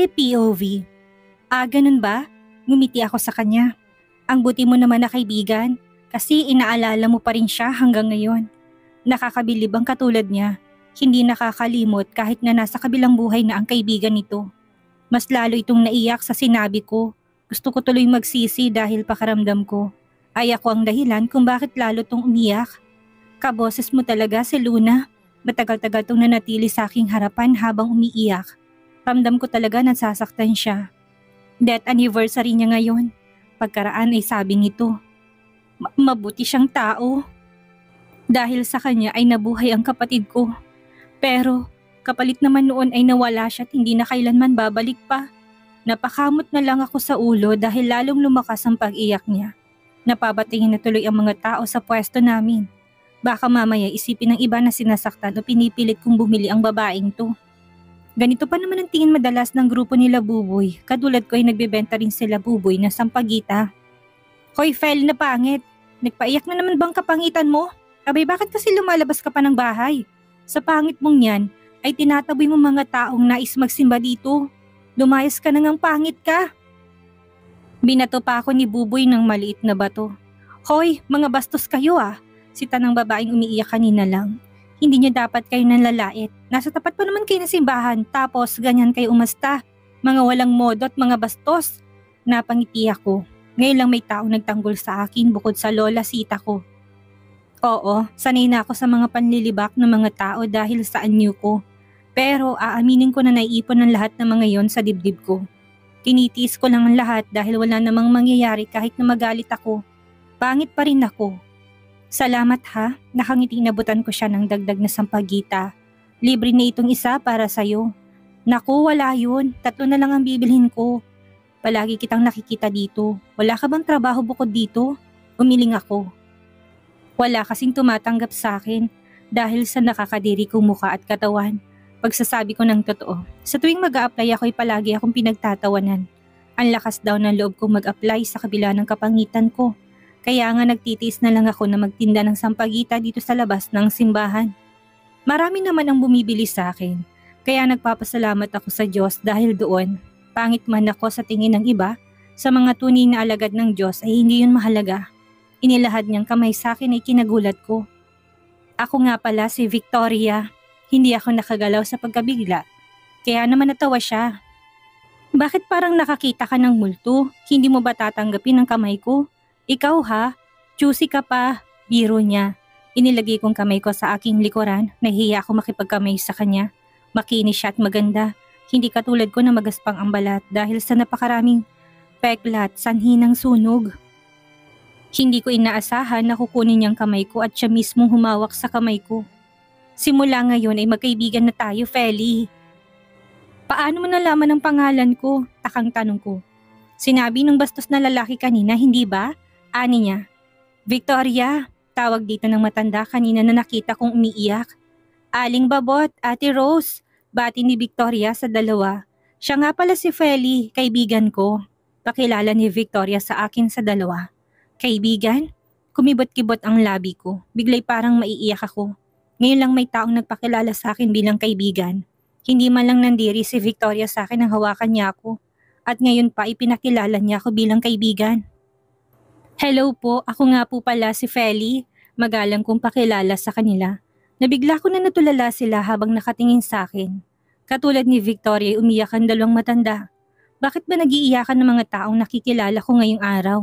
POV. Ganun ba? Ngumiti ako sa kanya. Ang buti mo naman na kaibigan, kasi inaalala mo pa rin siya hanggang ngayon. Nakakabilib ang katulad niya. Hindi nakakalimot kahit na nasa kabilang buhay na ang kaibigan nito. Mas lalo itong naiyak sa sinabi ko. Gusto ko tuloy magsisi dahil pakaramdam ko ay ako ang dahilan kung bakit lalo tong umiyak. Kaboses mo talaga si Luna. Matagal-tagal tong nanatili sa aking harapan habang umiiyak. Ramdam ko talaga nasasaktan siya. Death anniversary niya ngayon. Pagkaraan ay sabi nito, mabuti siyang tao. Dahil sa kanya ay nabuhay ang kapatid ko. Pero kapalit naman noon ay nawala siya at hindi na kailanman babalik pa. Napakamot na lang ako sa ulo dahil lalong lumakas ang pag-iyak niya. Napabatingin na tuloy ang mga tao sa pwesto namin. Baka mamaya isipin ng iba na sinasaktan o pinipilit kong bumili ang babaeng to. Ganito pa naman ang tingin madalas ng grupo nila Buboy. Katulad ko ay nagbebenta rin sila Buboy na sampagita. Hoy Fel na pangit, nagpaiyak na naman bang kapangitan mo? Abay bakit kasi lumalabas ka pa ng bahay? Sa pangit mong yan ay tinataboy mo mga taong nais magsimba dito. Lumayas ka na ngang pangit ka. Binato pa ako ni Buboy ng maliit na bato. Hoy, mga bastos kayo Sita ng babaeng umiiyak kanina lang. Hindi niyo dapat kayo nanlalait. Nasa tapat pa naman kayo ng simbahan tapos ganyan kayo umasta. Mga walang modo at mga bastos. Napangiti ako. Ngayon lang may taong nagtanggol sa akin bukod sa lola sita ko. Oo, sanay na ako sa mga panlilibak ng mga tao dahil sa anyo ko. Pero aaminin ko na naiipon ang lahat ng mga yon sa dibdib ko. Tinitiis ko lang ang lahat dahil wala namang mangyayari kahit na magalit ako. Pangit pa rin ako. Salamat ha, nakangiti nabutan ko siya ng dagdag na sampagita. Libre na itong isa para sa'yo. Naku, wala yun. 3 na lang ang bibilhin ko. Palagi kitang nakikita dito. Wala ka bang trabaho bukod dito? Umiling ako. Wala kasing tumatanggap sa akin dahil sa nakakadiri kong mukha at katawan. Pagsasabi ko ng totoo, sa tuwing mag-a-apply ako'y palagi akong pinagtatawanan. Ang lakas daw ng loob kong mag-apply sa kabila ng kapangitan ko. Kaya nga nagtitiis na lang ako na magtinda ng sampagita dito sa labas ng simbahan. Marami naman ang bumibili sa akin, kaya nagpapasalamat ako sa Diyos dahil doon. Pangit man ako sa tingin ng iba, sa mga tunay na alagad ng Diyos ay hindi yun mahalaga. Inilahad niyang kamay sa akin ay kinagulat ko. Ako nga pala si Victoria. Hindi ako nakagalaw sa pagkabigla. Kaya naman natawa siya. Bakit parang nakakita ka ng multo? Hindi mo ba tatanggapin ang kamay ko? Ikaw ha? Choosy ka pa. Biro niya. Inilagay kong kamay ko sa aking likuran. Nahihiya ako makipagkamay sa kanya. Makinis siya at maganda. Hindi katulad ko na magaspang ang balat dahil sa napakaraming peklat, sanhi ng sunog. Hindi ko inaasahan na kukunin niyang kamay ko at siya mismong humawak sa kamay ko. Simula ngayon ay magkaibigan na tayo, Feli. Paano mo nalaman ang pangalan ko? Takang tanong ko. Sinabi ng bastos na lalaki kanina, hindi ba? Ani niya. Victoria, tawag dito ng matanda kanina na nakita kong umiiyak. Aling Babot, Ate Rose, bati ni Victoria sa dalawa. Siya nga pala si Feli, kaibigan ko. Pakilala ni Victoria sa akin sa dalawa. Kaibigan? Kumibot-kibot ang labi ko. Biglay parang maiiyak ako. Ngayon lang may taong nagpakilala sa akin bilang kaibigan. Hindi man lang nandiri si Victoria sa akin nang hawakan niya ako. At ngayon pa ipinakilala niya ako bilang kaibigan. Hello po, ako nga po pala si Feli. Magalang kong pakilala sa kanila. Nabigla ko na natulala sila habang nakatingin sa akin. Katulad ni Victoria, umiyak ang 2 matanda. Bakit ba nag-iiyakan ng mga taong nakikilala ko ngayong araw?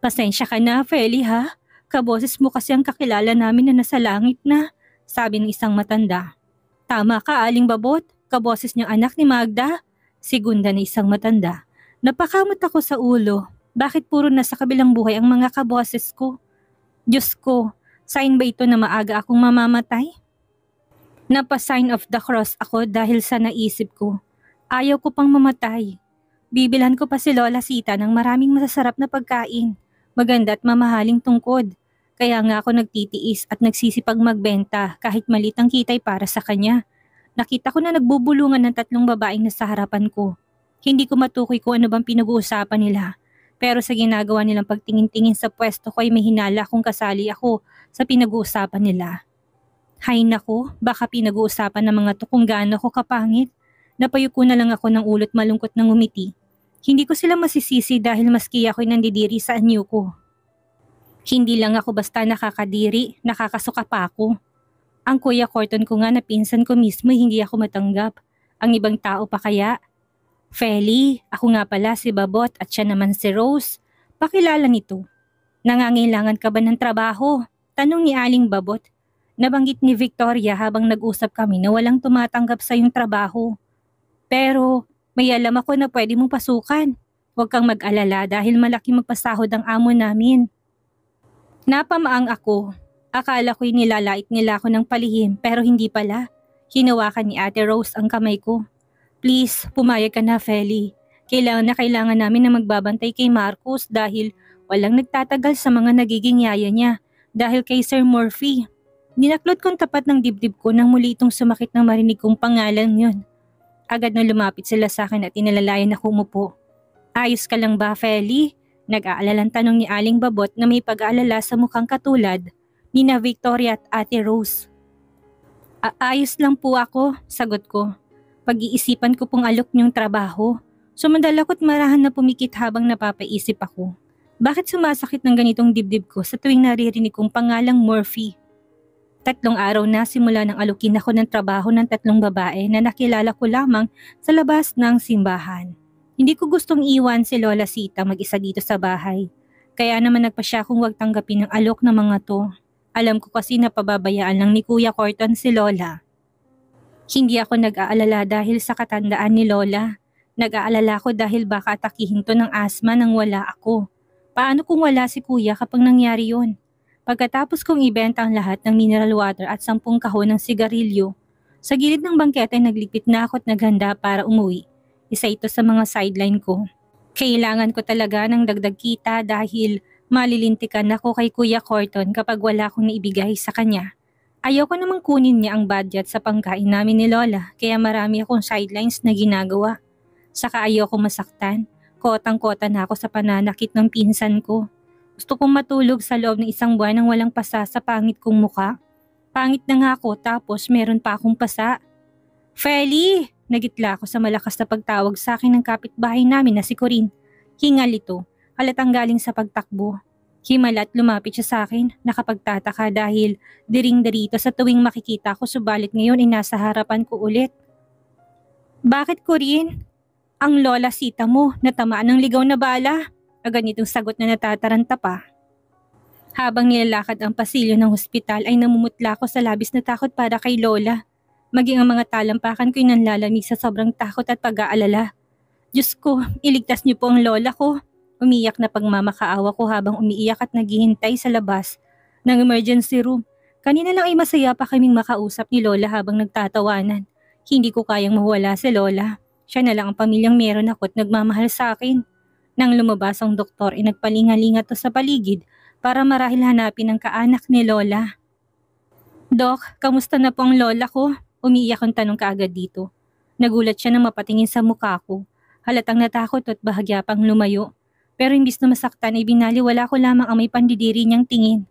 Pasensya ka na, Feli ha? Kaboses mo kasi ang kakilala namin na nasa langit na, sabi ng isang matanda. Tama ka, Aling Babot. Kaboses niyang anak ni Magda. Segunda na isang matanda. Napakamot ako sa ulo. Bakit puro nasa kabilang buhay ang mga kaboses ko? Diyos ko, sign ba ito na maaga akong mamamatay? Napa-sign of the cross ako dahil sa naisip ko. Ayaw ko pang mamatay. Bibilhan ko pa si Lola Sita ng maraming masasarap na pagkain. Maganda at mamahaling tungkod. Kaya nga ako nagtitiis at nagsisipag magbenta kahit maliit ang kitay para sa kanya. Nakita ko na nagbubulungan ng 3 babaeng nasa harapan ko. Hindi ko matukoy kung ano bang pinag-uusapan nila. Pero sa ginagawa nilang pagtingin-tingin sa pwesto ko ay may hinala kung kasali ako sa pinag-uusapan nila. Hay nako, baka pinag-uusapan ng mga to kung gaano ko kapangit. Napayuko na lang ako ng ulot malungkot ng ngumiti. Hindi ko sila masisisi dahil maski ako'y nandidiri sa anyo ko. Hindi lang ako basta nakakadiri, nakakasuka pa ako. Ang Kuya Corton ko nga na pinsan ko mismo hindi ako matanggap. Ang ibang tao pa kaya? Feli, ako nga pala si Babot at siya naman si Rose. Pakilala nito. Nangangailangan ka ba ng trabaho? Tanong ni Aling Babot. Nabanggit ni Victoria habang nag-usap kami na walang tumatanggap sa iyong trabaho. Pero may alam ako na pwede mong pasukan. Huwag kang mag-alala dahil malaki magpasahod ang amo namin. Napamaang ako. Akala ko'y nilalait nila ako ng palihim pero hindi pala. Hinawakan ni Ate Rose ang kamay ko. Please, pumayag ka na, Feli. Kailangan namin na magbabantay kay Marcos dahil walang nagtatagal sa mga nagiging yaya niya dahil kay Sir Murphy. Dinaklot kong tapat ng dibdib ko nang muli itong sumakit ng marinig kong pangalan yon. Agad na lumapit sila sa akin at inalalayan ako umupo. Ayos ka lang ba, Feli? Nag-aalalang tanong ni Aling Babot na may pag-aalala sa mukhang katulad ni na Victoria at Ate Rose. Ayos lang po ako, sagot ko. Pag-iisipan ko pong alok niyong trabaho. Sumandal ako't marahan na pumikit habang napapaisip ako. Bakit sumasakit ng ganitong dibdib ko sa tuwing naririnig kong pangalang Murphy? 3 araw na simula nang alukin ako ng trabaho ng 3 babae na nakilala ko lamang sa labas ng simbahan. Hindi ko gustong iwan si Lola Sita mag-isa dito sa bahay. Kaya naman nagpa siya kung huwag tanggapin ang alok ng mga to. Alam ko kasi na pababayaan lang ni Kuya Corton si Lola. Hindi ako nag-aalala dahil sa katandaan ni Lola. Nag-aalala ko dahil baka atakihin to ng asma nang wala ako. Paano kung wala si Kuya kapag nangyari yon? Pagkatapos kong ibenta ang lahat ng mineral water at 10 kahon ng sigarilyo, sa gilid ng bangketa ay nagligpit na ako at naghanda para umuwi. Isa ito sa mga sideline ko. Kailangan ko talaga ng dagdag kita dahil malilintikan ako kay Kuya Corton kapag wala akong naibigay sa kanya. Ayoko namang kunin niya ang budget sa pangkain namin ni Lola kaya marami akong sidelines na ginagawa. Saka ayoko masaktan. Kotang-kota na ako sa pananakit ng pinsan ko. Gusto kong matulog sa loob ng 1 buwan nang walang pasa sa pangit kong muka. Pangit na nga ako tapos meron pa akong pasa. Feli! Nagitla ako sa malakas na pagtawag sa akin ng kapitbahay namin na si Corinne. Hingal ito, halatang galing sa pagtakbo. Himala at lumapit siya sa akin, nakapagtataka dahil diring-dirito sa tuwing makikita ko subalit ngayon ay nasa harapan ko ulit. Bakit Corinne? Ang Lola Sita mo, natamaan ng ligaw na bala. Agad nitong sagot na natataranta pa. Habang nilalakad ang pasilyo ng hospital ay namumutla ako sa labis na takot para kay Lola. Maging ang mga talampakan ko'y nanlalamig sa sobrang takot at pag-aalala. Diyos ko, iligtas niyo po ang Lola ko. Umiyak na pagmamakaawa ko habang umiiyak at naghihintay sa labas ng emergency room. Kanina lang ay masaya pa kaming makausap ni Lola habang nagtatawanan. Hindi ko kayang mawala si Lola. Siya na lang ang pamilyang meron ako at nagmamahal sa akin. Nang lumabas ang doktor ay nagpalingalinga to sa paligid para marahil hanapin ang kaanak ni Lola. Dok, kamusta na po ang Lola ko? Umiiyak ang tanong kaagad dito. Nagulat siya nang mapatingin sa mukha ko. Halatang natakot at bahagya pang lumayo. Pero imbis na masaktan ay binaliwala ko lamang ang may pandidiri niyang tingin.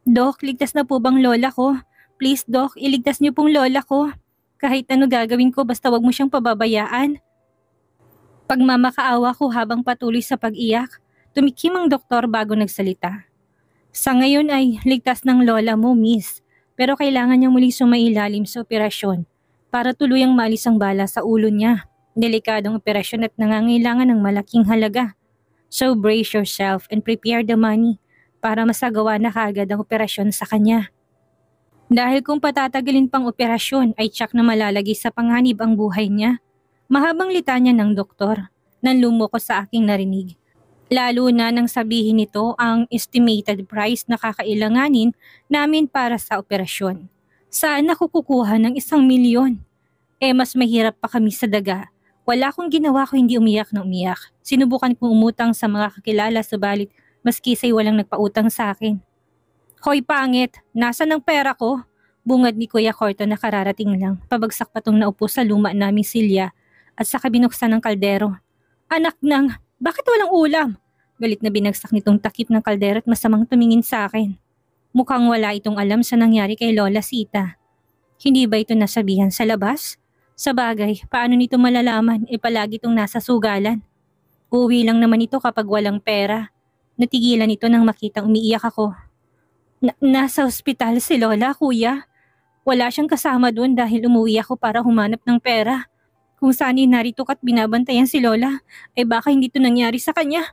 Dok, ligtas na po bang Lola ko? Please Dok, iligtas niyo pong Lola ko. Kahit ano gagawin ko basta wag mo siyang pababayaan. Pagmamakaawa ko habang patuloy sa pag-iyak, tumikim ang doktor bago nagsalita. Sa ngayon ay ligtas ng Lola mo, miss. Pero kailangan niyang muling sumailalim sa operasyon para tuluyang maalis ang bala sa ulo niya. Delikadong operasyon at nangangailangan ng malaking halaga. So brace yourself and prepare the money para masagawa na kaagad ang operasyon sa kanya. Dahil kung patatagalin pang operasyon ay tsak na malalagay sa panganib ang buhay niya. Mahabang litanya ng doktor, nanlumo ko sa aking narinig. Lalo na nang sabihin nito ang estimated price na kakailanganin namin para sa operasyon. Saan ako kukuha ng 1 milyon? Mas mahirap pa kami sa daga. Wala akong ginawa ko hindi umiyak na umiyak. Sinubukan kong umutang sa mga kakilala subalit maski sa'y walang nagpautang sa akin. Hoy pangit, nasan ang pera ko? Bungad ni Kuya Corton na kararating lang. Pabagsak pa tong naupo sa luma naming silya at saka binuksan ng kaldero. Anak ng, bakit walang ulam? Galit na binagsak nitong takip ng kaldero at masamang tumingin sa akin. Mukhang wala itong alam sa nangyari kay Lola Sita. Hindi ba ito nasabihan sa labas? Sa bagay, paano nito malalaman? Palagi itong nasa sugalan. Uuwi lang naman ito kapag walang pera. Natigilan ito nang makitang umiiyak ako. Nasa ospital si Lola, kuya. Wala siyang kasama doon dahil umuwi ako para humanap ng pera. Kung saan narito ka't binabantayan si Lola, baka hindi ito nangyari sa kanya.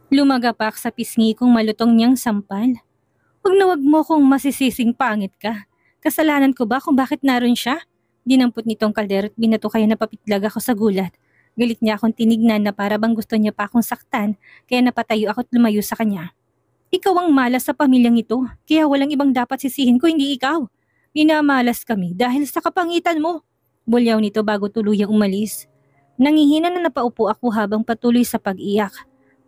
Lumagapak sa pisngi kong malutong niyang sampal. Huwag na wag mo kung masisising pangit ka. Kasalanan ko ba kung bakit naroon siya? Dinampot nitong kaldero at binato kaya napapitlag ako sa gulat. Galit niya akong tinignan na para bang gusto niya pa akong saktan kaya napatayo ako at lumayo sa kanya. Ikaw ang malas sa pamilyang ito, kaya walang ibang dapat sisihin ko hindi ikaw. Minamalas kami dahil sa kapangitan mo. Bulyaw nito bago tuluyang umalis. Nangihina na napaupo ako habang patuloy sa pag-iyak.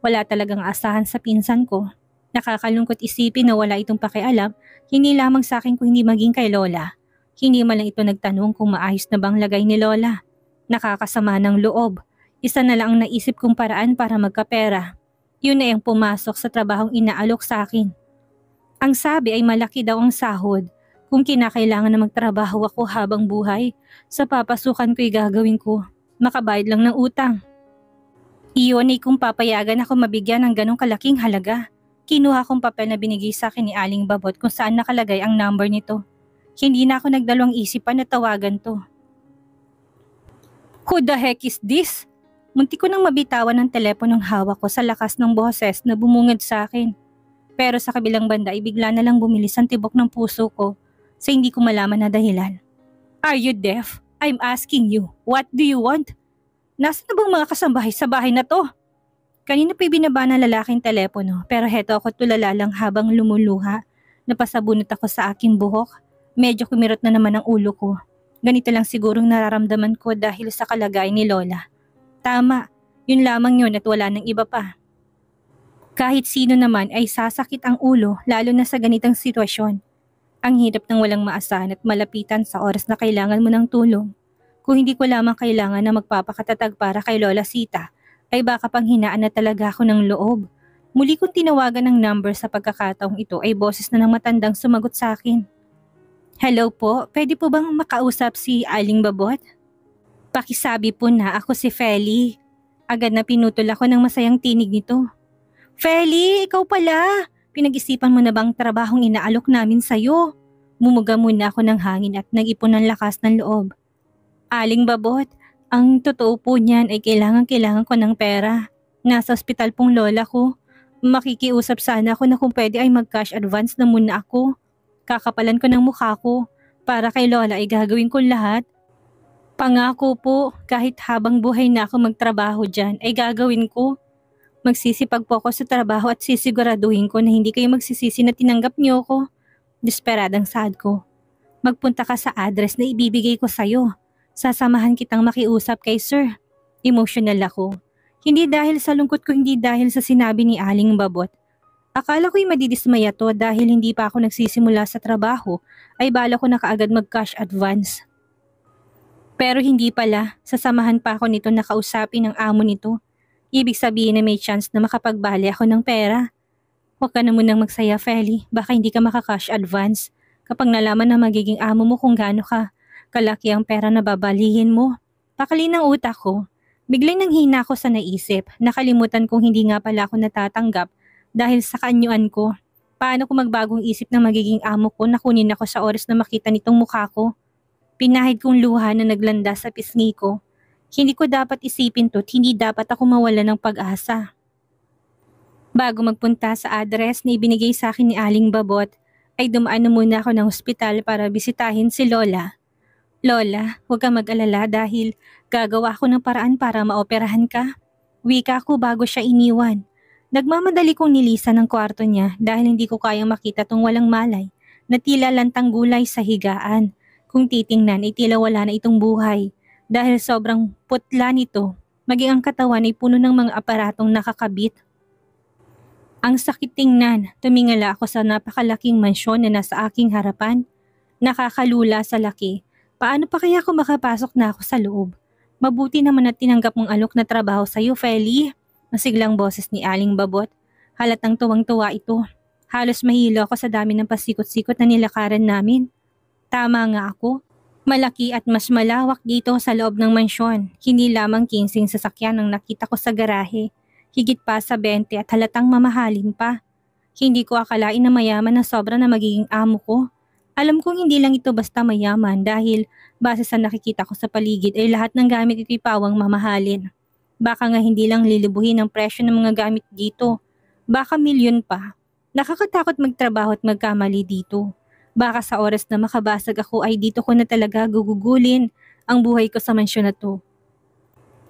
Wala talagang asahan sa pinsan ko. Nakakalungkot isipin na wala itong pakialam, hindi lamang sa akin kung hindi maging kay Lola. Hindi man lang ito nagtanong kung maayos na bang lagay ni Lola. Nakakasama ng loob. Isa na lang ang naisip kong paraan para magkapera. Yun na ang pumasok sa trabahong inaalok sa akin. Ang sabi ay malaki daw ang sahod. Kung kinakailangan na magtrabaho ako habang buhay, sa papasukan ko'y gagawin ko. Makabayad lang ng utang. Iyon ay kung papayagan ako mabigyan ng ganong kalaking halaga. Kinuha kong papel na binigay sa akin ni Aling Babot kung saan nakalagay ang number nito. Hindi na ako nagdalawang isipan na tawagan to. Who the heck is this? Munti ko nang mabitawan ng teleponong hawak ko sa lakas ng boses na bumungad sa akin. Pero sa kabilang banda ay bigla na lang bumilis ang tibok ng puso ko sa hindi ko malaman na dahilan. Are you deaf? I'm asking you, what do you want? Nasaan na bang mga kasambahay sa bahay na to? Kanina pa'y binaba ng lalaking telepono pero heto ako tulala lang habang lumuluha. Napasabunot ako sa aking buhok. Medyo kumirot na naman ang ulo ko. Ganito lang sigurong nararamdaman ko dahil sa kalagayan ni Lola. Tama, yun lamang yun at wala nang iba pa. Kahit sino naman ay sasakit ang ulo lalo na sa ganitang sitwasyon. Ang hirap ng walang maasahan at malapitan sa oras na kailangan mo ng tulong. Kung hindi ko lamang kailangan na magpapakatatag para kay Lola Sita, ay baka panghinaan na talaga ako ng loob. Muli kong tinawagan ng number sa pagkakataong ito ay boses na ng matandang sumagot sa akin. Hello po, pwede po bang makausap si Aling Babot? Pakisabi po na ako si Feli. Agad na pinutol ako ng masayang tinig nito. Feli, ikaw pala! Pinag-isipan mo na bang trabahong inaalok namin sa'yo? Mumuga muna ako ng hangin at nag-ipon ng lakas ng loob. Aling Babot, ang totoo po niyan ay kailangan ko ng pera. Nasa ospital pong lola ko. Makikiusap sana ako na kung pwede ay mag-cash advance na muna ako. Kakapalan ko ng mukha ko. Para kay Lola ay gagawin ko lahat. Pangako po, kahit habang buhay na ako magtrabaho dyan ay gagawin ko. Magsisipag po ako sa trabaho at sisiguraduhin ko na hindi kayo magsisisi na tinanggap niyo ko. Desperadang sad ko. Magpunta ka sa address na ibibigay ko sa'yo. Sasamahan kitang makiusap kay sir. Emotional ako. Hindi dahil sa lungkot ko, hindi dahil sa sinabi ni Aling Babot. Akala ko'y madidismaya to dahil hindi pa ako nagsisimula sa trabaho ay bala ko na kaagad mag-cash advance. Pero hindi pala, sasamahan pa ako nito na kausapin ng amo nito. Ibig sabihin na may chance na makapagbali ako ng pera. Huwag ka na munang magsaya, Feli. Baka hindi ka makakash advance. Kapag nalaman na magiging amo mo kung gaano ka kalaki ang pera na babalihin mo. Pakalin ng utak ko. Biglang nanghina ako sa naisip. Nakalimutan kong hindi nga pala ako natatanggap dahil sa kaanyuan ko. Paano kung magbagong isip na magiging amo ko na kunin ako sa oras na makita nitong mukha ko? Pinahid kong luha na naglanda sa pisngi ko. Hindi ko dapat isipin to't hindi dapat ako mawala ng pag-asa. Bago magpunta sa address na ibinigay sa akin ni Aling Babot, ay dumaan na muna ako ng ospital para bisitahin si Lola. Lola, huwag kang mag-alala dahil gagawa ako ng paraan para maoperahan ka. Wika ko bago siya iniwan. Nagmamadali kong nilisan ang kwarto niya dahil hindi ko kayang makita tong walang malay na tila lantang gulay sa higaan. Kung titingnan ay tila wala na itong buhay. Dahil sobrang putla nito, maging ang katawan ay puno ng mga aparatong nakakabit. Ang sakit tingnan, tumingala ako sa napakalaking mansyon na nasa aking harapan. Nakakalula sa laki. Paano pa kaya ako makapasok na ako sa loob? Mabuti naman at tinanggap mong alok na trabaho sa iyo, Feli. Masiglang boses ni Aling Babot. Halatang tuwang-tuwa ito. Halos mahilo ako sa dami ng pasikot-sikot na nilakaran namin. Tama nga ako. Malaki at mas malawak dito sa loob ng mansyon. Hindi lamang 15 sasakyan ang nakita ko sa garahe. Higit pa sa 20 at halatang mamahalin pa. Hindi ko akalain na mayaman na sobra na magiging amo ko. Alam kong hindi lang ito basta mayaman dahil base sa nakikita ko sa paligid ay lahat ng gamit ito'y pawang mamahalin. Baka nga hindi lang lilibuhin ang presyo ng mga gamit dito. Baka milyon pa. Nakakatakot magtrabaho at magkamali dito. Baka sa oras na makabasag ako ay dito ko na talaga gugugulin ang buhay ko sa mansyon na to.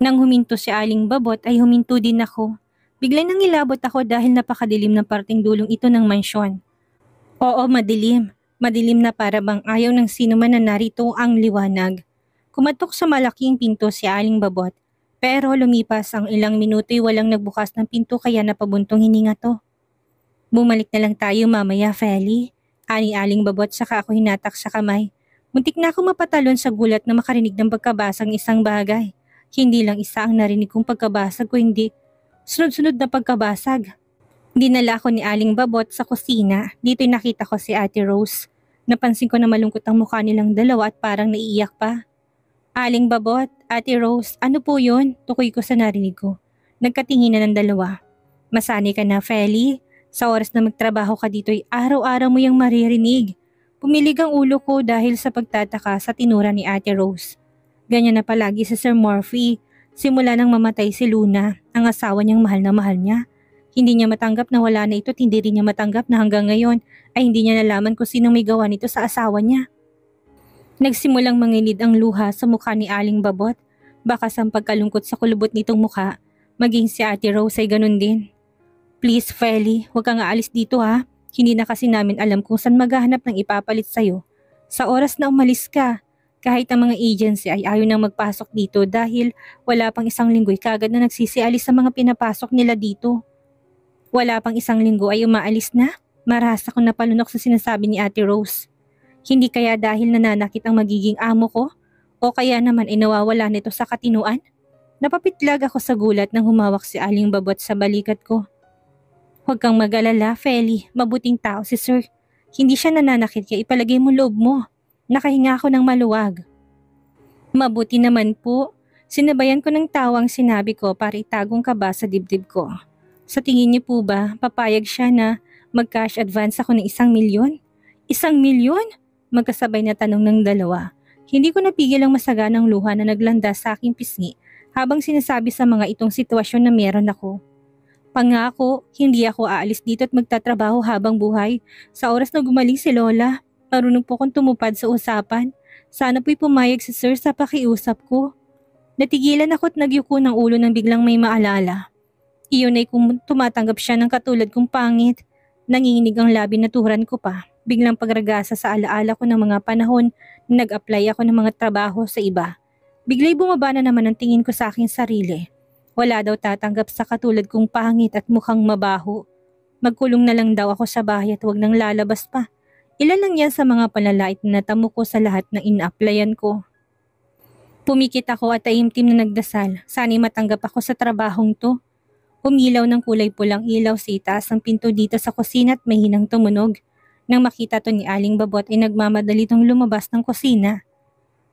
Nang huminto si Aling Babot ay huminto din ako. Biglang nangilabot ako dahil napakadilim ng parting dulong ito ng mansyon. Oo, madilim. Madilim na para bang ayaw ng sino man na narito ang liwanag. Kumatok sa malaking pinto si Aling Babot. Pero lumipas ang ilang minuto'y walang nagbukas ng pinto kaya napabuntong hininga to. Bumalik na lang tayo mamaya, Feli. Ani Aling Babot saka ako hinatak sa kamay. Muntik na ako mapatalon sa gulat na makarinig ng pagkabasag ng isang bagay. Hindi lang isa ang narinig kong pagkabasag kundi sunod-sunod na pagkabasag. Dinala ko ni Aling Babot sa kusina. Dito'y nakita ko si Ate Rose. Napansin ko na malungkot ang mukha nilang dalawa at parang naiiyak pa. Aling Babot, Ate Rose, ano po yun? Tukoy ko sa narinig ko. Nagkatinginan ng dalawa. Masanay ka na, Feli. Sa oras na magtrabaho ka dito'y araw-araw mo yung maririnig. Pumilig ang ulo ko dahil sa pagtataka sa tinura ni Ate Rose. Ganyan na palagi si Sir Murphy. Simula nang mamatay si Luna, ang asawa niyang mahal na mahal niya. Hindi niya matanggap na wala na ito at hindi rin niya matanggap na hanggang ngayon ay hindi niya nalaman kung sino may gawa nito sa asawa niya. Nagsimulang mangilid ang luha sa mukha ni Aling Babot. Baka sa pagkalungkot sa kulubot nitong mukha, maging si Ate Rose ay ganun din. Please, Feli, huwag kang aalis dito ha. Hindi na kasi namin alam kung saan maghahanap ng ipapalit sa'yo. Sa oras na umalis ka, kahit ang mga agency ay ayaw nang magpasok dito dahil wala pang isang linggo'y kagad na nagsisialis sa mga pinapasok nila dito. Wala pang isang linggo ay umaalis na? Marahas ako napalunok sa sinasabi ni Ate Rose. Hindi kaya dahil nananakit ang magiging amo ko? O kaya naman ay nawawala nito sa katinuan? Napapitlag ako sa gulat nang humawak si Aling Babot sa balikat ko. Huwag kang mag-alala, Feli. Mabuting tao si Sir. Hindi siya nananakit kaya ipalagay mo loob mo. Nakahinga ako ng maluwag. Mabuti naman po. Sinabayan ko ng tawang sinabi ko para itagong kaba sa dibdib ko. Sa tingin niyo po ba, papayag siya na mag-cash advance ako ng 1,000,000? 1,000,000? Magkasabay na tanong ng dalawa. Hindi ko napigil ang masaganang luha na naglanda sa aking pisngi habang sinasabi sa mga itong sitwasyon na meron ako. Pangako, hindi ako aalis dito at magtatrabaho habang buhay. Sa oras na gumaling si Lola, marunong po akong tumupad sa usapan. Sana po'y pumayag si Sir sa pakiusap ko. Natigilan ako at nagyuko ng ulo nang biglang may maalala. Iyon ay kung tumatanggap siya ng katulad kong pangit. Nanginginig ang labi na tuhuran ko pa. Biglang pagragasa sa alaala ko ng mga panahon na nag-apply ako ng mga trabaho sa iba. Bigla'y bumaba na naman ang tingin ko sa aking sarili. Wala daw tatanggap sa katulad kong pangit at mukhang mabaho. Magkulong na lang daw ako sa bahay at huwag nang lalabas pa. Ilan lang yan sa mga panlalait na natamo ko sa lahat ng ina-applyan ko. Pumikit ako at taimtim na nagdasal. Sana'y matanggap ako sa trabahong to. Umilaw ng kulay pulang ilaw sa itaas ng pinto dito sa kusina at mahinang tumunog. Nang makita to ni Aling Babot ay nagmamadali tong lumabas ng kusina.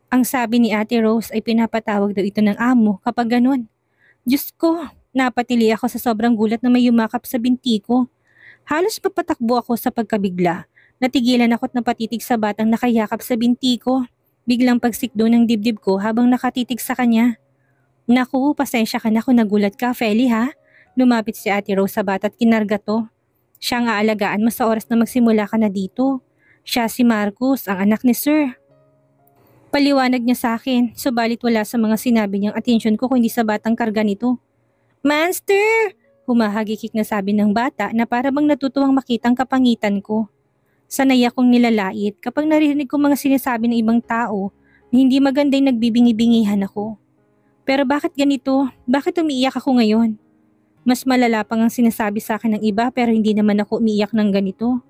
Ang sabi ni Ate Rose ay pinapatawag daw ito ng amo kapag ganun. Diyos ko, napatili ako sa sobrang gulat na may yumakap sa binti ko. Halos papatakbo ako sa pagkabigla. Natigilan ako at napatitig sa batang nakayakap sa binti ko. Biglang pagsikdo ng dibdib ko habang nakatitig sa kanya. Naku, pasensya ka na kung nagulat ka, Feli ha? Lumapit si Ate Rose sa bata at kinarga to. Siya ang aalagaan mo sa oras na magsimula ka na dito. Siya si Marcus, ang anak ni Sir. Paliwanag niya sa akin, subalit wala sa mga sinabi niyang atensyon ko kundi sa batang karga nito. Monster! Humahagikik na sabi ng bata na para bang natutuwang makitang kapangitan ko. Sanay akong nilalait kapag narinig ko mga sinasabi ng ibang tao na hindi magandang nagbibingi-bingihan ako. Pero bakit ganito? Bakit umiiyak ako ngayon? Mas malala pang ang sinasabi sa akin ng iba pero hindi naman ako umiiyak ng ganito.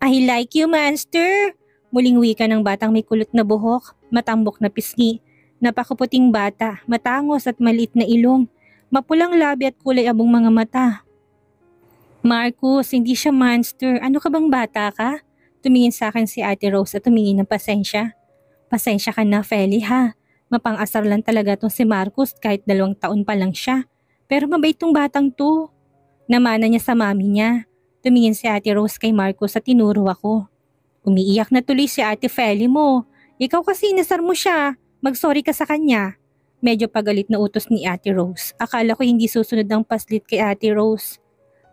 I like you, monster! Muling wika ng batang may kulot na buhok, matambok na pisngi, napakaputing bata, matangos at maliit na ilong, mapulang labi at kulay abong mga mata. Marcus, hindi siya monster. Ano ka bang bata ka? Tumingin sa akin si Ate Rose at tumingin ng pasensya. Pasensya ka na, Feli ha. Mapang-asar lang talaga tong si Marcos kahit 2 taon pa lang siya. Pero mabait tong batang to. Namana niya sa mami niya. Tumingin si Ate Rose kay Marcos at tinuro ako. Umiiyak na tuloy si Ate Feli mo. Ikaw kasi inasar mo siya. Mag-sorry ka sa kanya. Medyo pagalit na utos ni Ate Rose. Akala ko hindi susunod ang paslit kay Ate Rose.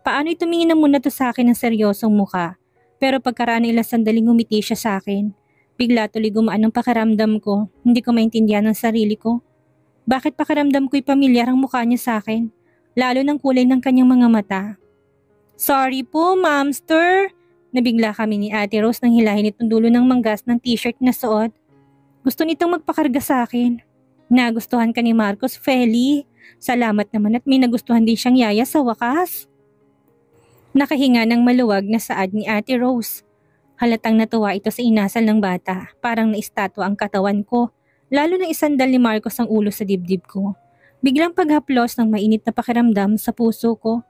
Paano tumingin na muna to sa akin ng seryosong muka? Pero pagkaraan ng ilang sandaling ngumiti siya sa akin. Bigla tuloy gumaan ang pakiramdam ko. Hindi ko maintindihan ang sarili ko. Bakit pakiramdam ko'y pamilyar ang mukha niya sa akin? Lalo ng kulay ng kanyang mga mata. Sorry po, Mamster. Nabigla kami ni Ate Rose nang hilahin itong dulo ng manggas ng t-shirt na suot. Gusto nitong magpakarga sa akin. Nagustuhan ka ni Marcos, Feli. Salamat naman at may nagustuhan din siyang yaya sa wakas. Nakahinga ng maluwag na saad ni Ate Rose. Halatang natuwa ito sa inasal ng bata. Parang naistatwa ang katawan ko. Lalo na isandal ni Marcos ang ulo sa dibdib ko. Biglang paghaplos ng mainit na pakiramdam sa puso ko.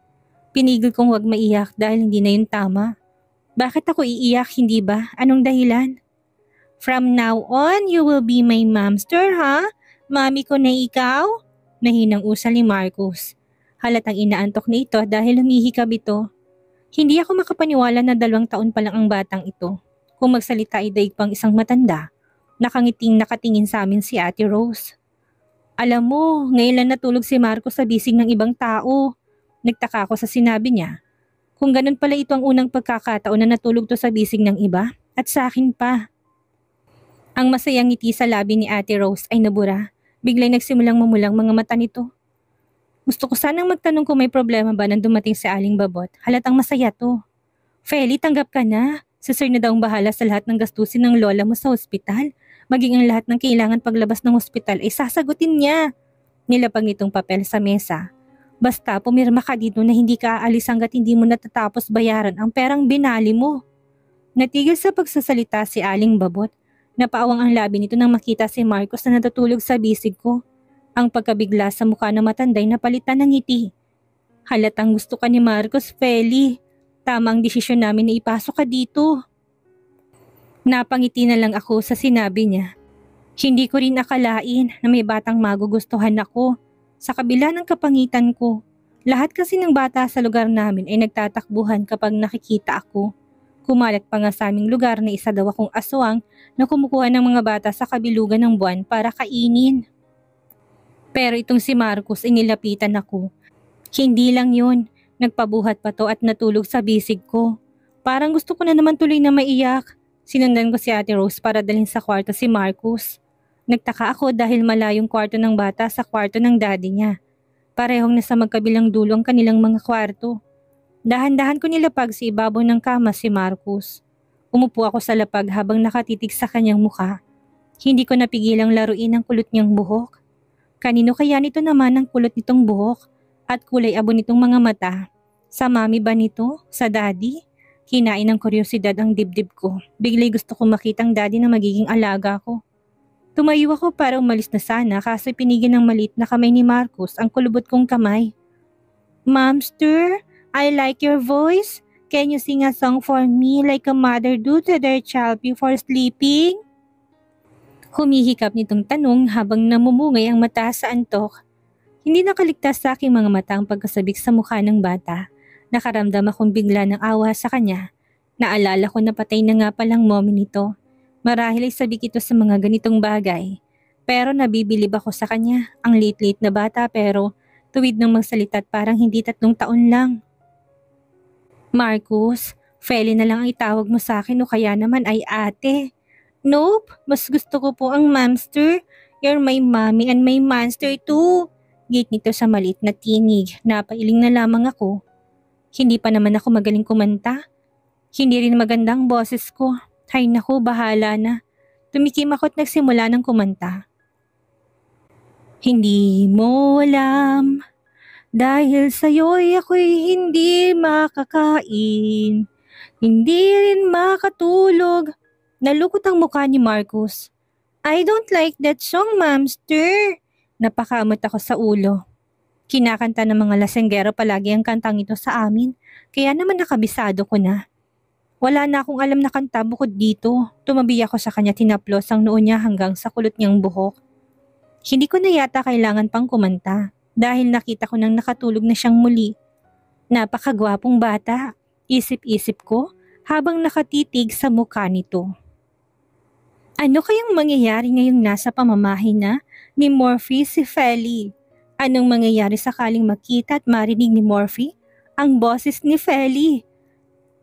Pinigil kong huwag maiyak dahil hindi na yun tama. Bakit ako iiyak, hindi ba? Anong dahilan? From now on, you will be my momster, ha? Mami ko na ikaw? Nahinang usal ni Marcos. Halatang inaantok na ito dahil humihikab ito. Hindi ako makapaniwala na 2 taon pa lang ang batang ito. Kung magsalita ay daig pang isang matanda. Nakangiting nakatingin sa amin si Ate Rose. Alam mo, ngayon lang natulog si Marcos sa bisig ng ibang tao. Nagtaka ako sa sinabi niya. Kung ganun pala ito ang unang pagkakataon na natulog to sa bisig ng iba at sa akin pa. Ang masayang ngiti sa labi ni Ate Rose ay nabura. Biglang nagsimulang mamulang mga mata nito. Gusto ko sanang magtanong kung may problema ba nang dumating si Aling Babot. Halatang masaya to. Feli, tanggap ka na. Si Sir na daw ang bahala sa lahat ng gastusin ng lola mo sa ospital. Maging ang lahat ng kailangan paglabas ng ospital ay sasagutin niya. Nilapag nitong papel sa mesa. Basta pumirma ka dito na hindi ka aalis hanggat hindi mo natatapos bayaran ang perang binali mo. Natigil sa pagsasalita si Aling Babot. Napaawang ang labi nito nang makita si Marcos na natutulog sa bisig ko. Ang pagkabigla sa mukha na matanday na palitan ng ngiti. Halatang gusto ka ni Marcos, Feli. Tama ang desisyon namin na ipasok ka dito. Napangiti na lang ako sa sinabi niya. Hindi ko rin akalain na may batang magugustuhan ako. Sa kabila ng kapangitan ko, lahat kasi ng bata sa lugar namin ay nagtatakbuhan kapag nakikita ako. Kumalat pa nga sa aming lugar na isa daw akong aswang na kumukuha ng mga bata sa kabilugan ng buwan para kainin. Pero itong si Marcos ay nilapitan ako. Hindi lang yun, nagpabuhat pa to at natulog sa bisig ko. Parang gusto ko na naman tuloy na maiyak. Sinundan ko si Ate Rose para dalhin sa kwarto si Marcos. Nagtaka ako dahil malayong kwarto ng bata sa kwarto ng daddy niya. Parehong nasa magkabilang dulo ang kanilang mga kwarto. Dahan-dahan ko nilapag sa ibabaw ng kama si Marcos. Umupo ako sa lapag habang nakatitig sa kanyang mukha. Hindi ko napigilang laruin ang kulot niyang buhok. Kanino kaya nito naman ang kulot nitong buhok at kulay abo nitong mga mata? Sa mami ba nito? Sa daddy? Kinain ng kuryosidad ang dibdib ko. Biglay gusto ko makitang daddy na magiging alaga ko. Tumayo ako para umalis na sana kaso pinigil ng maliit na kamay ni Marcos ang kulubot kong kamay. Momster, I like your voice. Can you sing a song for me like a mother do to their child before sleeping? Humihikap nitong tanong habang namumungay ang mata sa antok. Hindi nakaligtas sa aking mga mata ang pagkasabik sa mukha ng bata. Nakaramdam akong bigla ng awa sa kanya. Naalala ko na patay na nga palang mommy nito. Marahil ay sabik ito sa mga ganitong bagay. Pero nabibilib ako sa kanya. Ang late-late na bata pero tuwid ng magsalita at parang hindi 3 taon lang. Marcos, Feli na lang ang itawag mo sa akin o kaya naman ay ate. Nope, mas gusto ko po ang momster. You're my mommy and my monster too. Gate nito sa maliit na tinig. Napailing na lamang ako. Hindi pa naman ako magaling kumanta. Hindi rin magandang boses ko. Hay naku, bahala na. Tumikim ako at nagsimula ng kumanta. Hindi mo alam, dahil sa'yo'y ako'y hindi makakain. Hindi rin makatulog. Nalukot ang mukha ni Marcos. I don't like that song, Mamster. Napakamot ako sa ulo. Kinakanta ng mga lasenggero palagi ang kantang ito sa amin, kaya naman nakabisado ko na. Wala na akong alam na kanta bukod dito. Tumabi ako sa kanya, tinaplos ang noo niya hanggang sa kulot niyang buhok. Hindi ko na yata kailangan pang kumanta dahil nakita ko nang nakatulog na siyang muli. Napakagwapong bata, isip-isip ko habang nakatitig sa mukha nito. Ano kayang mangyayari ngayong nasa pamamahay na ni Morphe si Feli? Anong mangyayari sakaling makita at marinig ni Morphe ang boses ni Feli?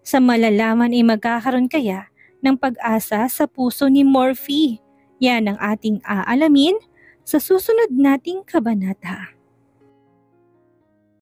Sa malalaman ay magkakaroon kaya ng pag-asa sa puso ni Morphe. Yan ang ating aalamin sa susunod nating kabanata.